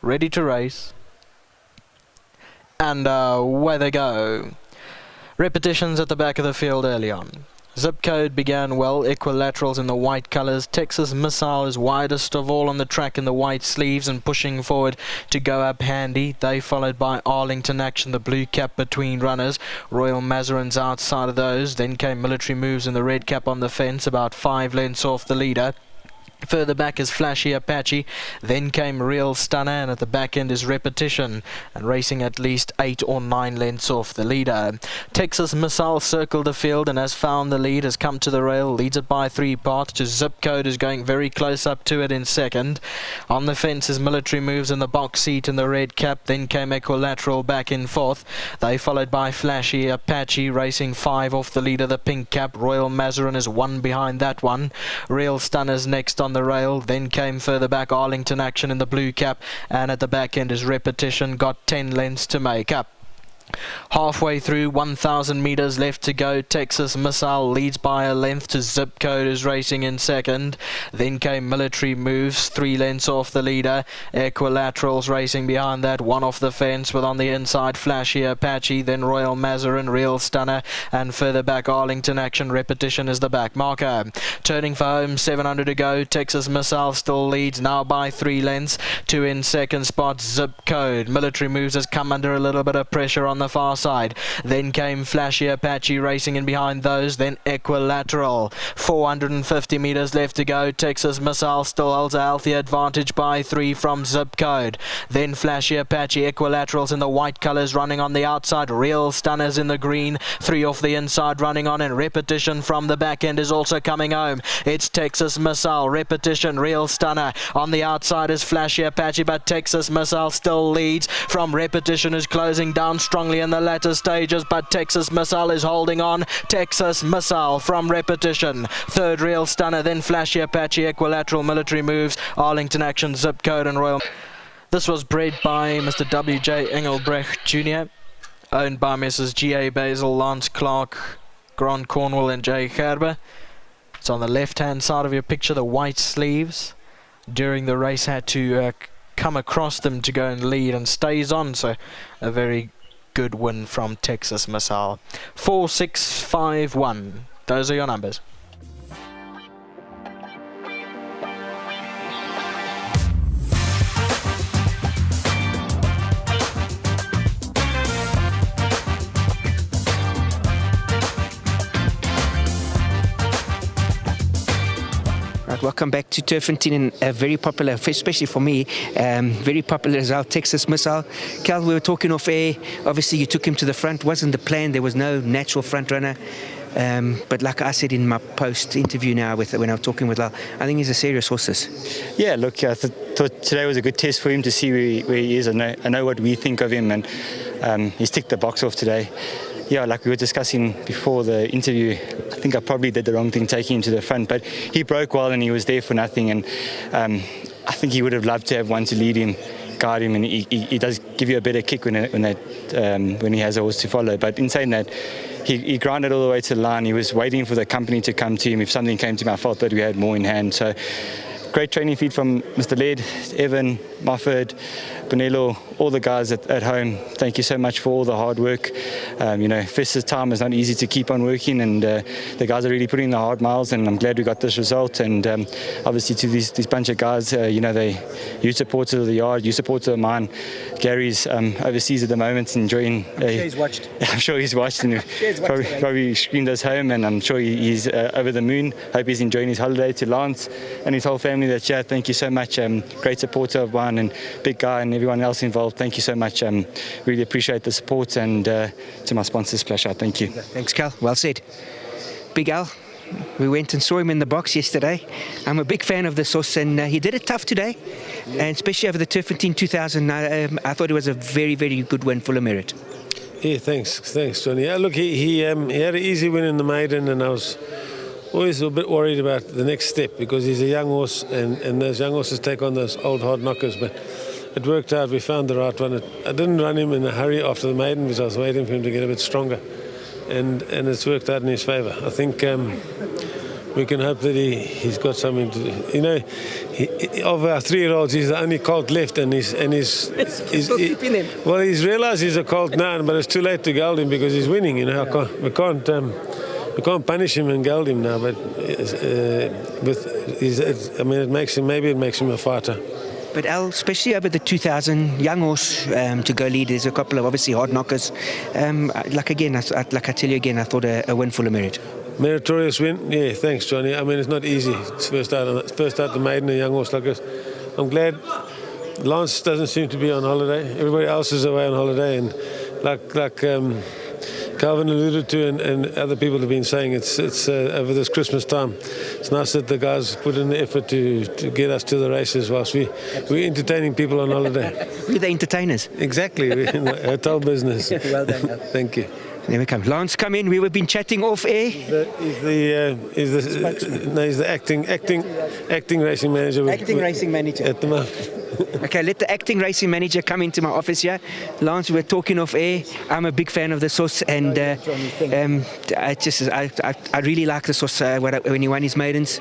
ready to race, and away they go. Repetitions at the back of the field early on. Zip Code began well, equilaterals in the white colours. Texas Missile is widest of all on the track in the white sleeves and pushing forward to go up handy. They followed by Arlington Action, the blue cap between runners. Royal Mazarin's outside of those. Then came Military Moves in the red cap on the fence, about 5 lengths off the leader. Further back is Flashy Apache, then came Real Stunner, and at the back end is Repetition, and racing at least 8 or 9 lengths off the leader. Texas Missile circled the field and has found the lead, has come to the rail, leads it by 3 parts to Zip Code, who's going very close up to it in second. On the fence is Military Moves in the box seat in the red cap, then came Equilateral back in fourth. They followed by Flashy Apache, racing 5 off the leader, the pink cap. Royal Mazarin is 1 behind that one. Real Stunner's next on the rail, then came further back Arlington Action in the blue cap, and at the back end is Repetition, got 10 lengths to make up. Halfway through, 1,000 metres left to go. Texas Missile leads by a length to Zip Code, who's racing in second. Then came Military Moves, 3 lengths off the leader. Equilaterals racing behind that, 1 off the fence, with on the inside Flashy Apache, then Royal Mazarin, Real Stunner, and further back Arlington Action. Repetition is the back marker. Turning for home, 700 to go. Texas Missile still leads now by 3 lengths. 2 in second spot, Zip Code. Military Moves has come under a little bit of pressure on the far side. Then came Flashy Apache racing in behind those, then Equilateral. 450 metres left to go. Texas Missile still holds a healthy advantage by 3 from Zip Code. Then Flashy Apache, Equilaterals in the white colours running on the outside. Real Stunners in the green, 3 off the inside running on, and Repetition from the back end is also coming home. It's Texas Missile, Repetition, Real Stunner. On the outside is Flashy Apache, but Texas Missile still leads from Repetition, is closing down strongly in the latter stages, but Texas Missile is holding on. Texas Missile from Repetition. Third Real Stunner, then Flashy Apache, Equilateral, Military Moves, Arlington Action, Zip Code and Royal. This was bred by Mr. W.J. Engelbrecht Jr., owned by Mrs. G.A. Basil, Lance Clark, Grant Cornwall and J. Gerber. It's on the left-hand side of your picture, the white sleeves. During the race had to come across them to go and lead, and stays on, so a very good win from Texas Missile. 4, 6, 5, 1. Those are your numbers. Welcome back to Turffontein, a very popular, especially for me, very popular result, Texas Missile. Cal, we were talking off air. Obviously, you took him to the front. Wasn't the plan. There was no natural front runner. But like I said in my post interview now, when I was talking with Lal, I think he's a serious horse. Yeah, look, I thought today was a good test for him to see where he is. I know what we think of him, and he's ticked the box off today. Yeah, like we were discussing before the interview, I think I probably did the wrong thing taking him to the front, but he broke well and he was there for nothing, and I think he would have loved to have one to lead him, guide him, and he does give you a better kick when he has a horse to follow. But in saying that, he grounded all the way to the line. He was waiting for the company to come to him. If something came to him, I felt that we had more in hand. So great training feed from Mr. Laird, Evan, Mofford, Bonello, all the guys at home. Thank you so much for all the hard work. Festive time is not easy to keep on working, and the guys are really putting in the hard miles, and I'm glad we got this result. And obviously to these bunch of guys, you supporters of the yard, you supporters of mine. Gary's overseas at the moment, enjoying. I'm sure he's watched. I'm sure he's watched, and probably screamed us home, and I'm sure he's over the moon. Hope he's enjoying his holiday. To Lance and his whole family that's here, thank you so much. Great supporter of one, and big guy, and everyone else involved, thank you so much. Really appreciate the support, and to my sponsors, Splash Out, thank you. Thanks, Cal. Well said. Big Al, we went and saw him in the box yesterday. I'm a big fan of this horse, and he did it tough today, and especially over the Turffontein 2000. I thought it was a very, very good win, full of merit. Yeah, thanks, Johnny. Yeah, look, he had an easy win in the maiden, and I was always a bit worried about the next step because he's a young horse, and those young horses take on those old hard knockers, but it worked out. We found the right one. I didn't run him in a hurry after the maiden because I was waiting for him to get a bit stronger, and it's worked out in his favour. I think we can hope that he's got something to do. You know, of our 3-year-olds, he's the only colt left, and he's well, he's realised he's a colt now, but it's too late to geld him because he's winning. You know, we can't punish him and geld him now. But it makes him a fighter. But Al, especially over the 2000 young horse to go lead, there's a couple of obviously hard knockers. Like I tell you again, I thought a win full of merit. Meritorious win, yeah. Thanks, Johnny. I mean, it's not easy. It's first out the maiden, a young horse like us. I'm glad Lance doesn't seem to be on holiday. Everybody else is away on holiday, and like Calvin alluded to, and other people have been saying, it's over this Christmas time. It's nice that the guys put in the effort to get us to the races whilst we're entertaining people on holiday. We're the entertainers. Exactly, we're in the hotel business. Well done. Thank you. There we come. Lance, come in. We've been chatting off air. He's the acting racing manager. Acting racing manager. At the moment. Okay, let the acting racing manager come into my office here. Lance, we're talking off air. I'm a big fan of this horse, and I really like this horse when he won his maidens.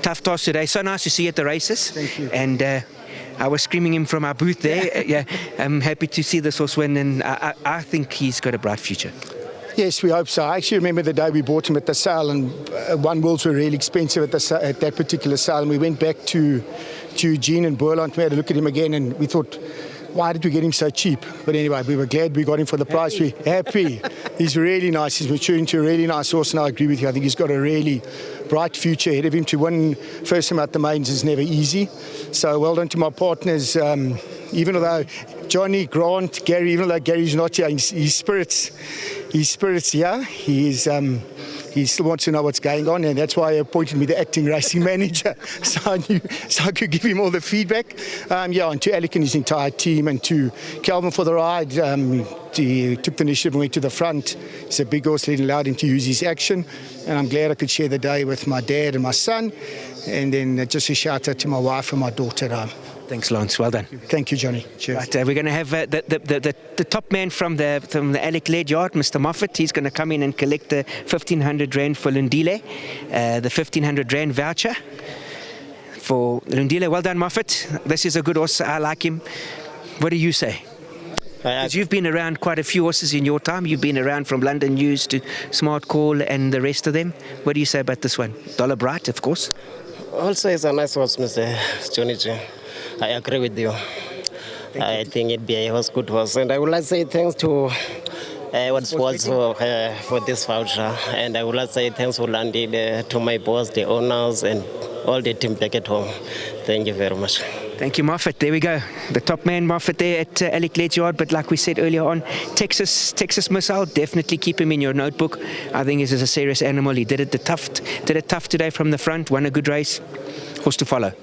Tough toss today. So nice to see you at the races. Thank you. And I was screaming him from our booth there. Yeah, I'm happy to see this horse win, and I think he's got a bright future. Yes, we hope so. I actually remember the day we bought him at the sale, and one worlds were really expensive at that particular sale. And we went back to Eugene and Burland. We had a look at him again, and we thought, why did we get him so cheap? But anyway, we were glad we got him for the price. We're happy. He's really nice. He's maturing to a really nice horse, and I agree with you. I think he's got a really bright future ahead of him. To win first time out the maidens is never easy. So well done to my partners. Even though Johnny, Grant, Gary, even though Gary's not here, his spirits here. He still wants to know what's going on, and that's why he appointed me the acting racing manager, so I could give him all the feedback. And to Alec and his entire team, and to Calvin for the ride. He took the initiative and went to the front. He's a big horse, allowed him to use his action, and I'm glad I could share the day with my dad and my son, and then just a shout out to my wife and my daughter at home. Thanks, Lance. Well done. Thank you, Johnny. Cheers. Right, we're going to have the top man from the Alec-led yard, Mr. Moffat. He's going to come in and collect the 1,500 Rand for Lundile, the 1,500 Rand voucher for Lundile. Well done, Moffat. This is a good horse. I like him. What do you say? Because you've been around quite a few horses in your time. You've been around from London News to Smart Call and the rest of them. What do you say about this one? Dollar Bright, of course. Also, it's a nice horse, Mr. Johnny J. I agree with you. I think it'd be a good horse. And I would like to say thanks to What Sports for this voucher. And I would like to say thanks for Landil, to my boss, the owners, and all the team back at home. Thank you very much. Thank you, Moffat. There we go. The top man, Moffat, there at Alec Ledgeyard. But like we said earlier on, Texas Missile, definitely keep him in your notebook. I think this is a serious animal. He did it tough today from the front, won a good race. Horse to follow.